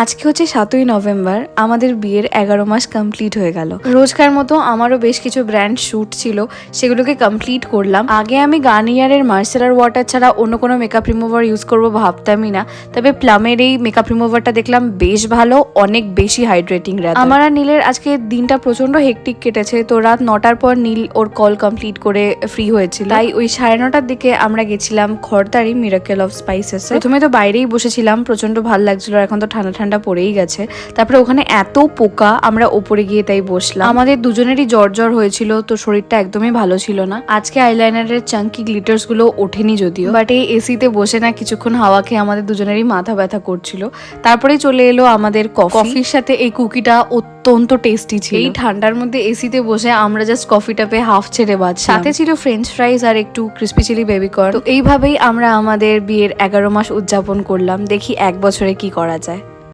আজকে হচ্ছে 7ই নভেম্বর, আমাদের বিয়ের 11 মাস কমপ্লিট হয়ে গেল। রোজকার মতো আমারও বেশ কিছু ব্র্যান্ড শ্যুট ছিল, সেগুলোকে কমপ্লিট করলাম। আগে আমি গার্নিয়ারের মার্সেলার ওয়াটার ছাড়া অন্য কোনো মেকআপ রিমুভার ইউজ করবো ভাবতামই না, তবে প্লামের এই মেকআপ রিমুভারটা দেখলাম বেশ ভালো, অনেক বেশি হাইড্রেটিং। আমার আর নীলের আজকে দিনটা প্রচন্ড হেকটিক কেটেছে, তো রাত 9টার পর নীল ওর কল কমপ্লিট করে ফ্রি হয়েছিল, তাই ওই 9:30টার দিকে আমরা গেছিলাম খড়দারি মিরাকেল অফ স্পাইসেস। প্রথমে তো বাইরেই বসেছিলাম, প্রচন্ড ভালো লাগছিল, এখন তো ঠান্ডা ঠান্ডা পড়েই গেছে। তারপরে ওখানে এত পোকা, আমরা ওপরে গিয়ে তাই বসলাম। আমাদের দুজনেরই জ্বর হয়েছিল, তো শরীরটা একদমই ভালো ছিল না। আজকে আইলাইনারের চাঙ্কি গ্লিটার্স গুলো ওঠেনি যদিও, বাট এই এসিতে বসে না কিছুক্ষণ হাওয়া খেয়ে আমাদের দুজনেরই মাথা ব্যথা করছিল। তারপরে চলে এলো আমাদের কফির সাথে এই কুকিটা অত্যন্ত টেস্টি ছিল। এই ঠান্ডার মধ্যে এসিতে বসে আমরা জাস্ট কফিটা পেয়ে হাফ ছেড়ে বাঁচছি। সাথে ছিল ফ্রেঞ্চ ফ্রাইজ আর একটু ক্রিসপি চিলি বেবিকর্ন। তো এইভাবেই আমরা আমাদের বিয়ের 11 মাস উদযাপন করলাম। দেখি 1 বছরে কি করা যায়।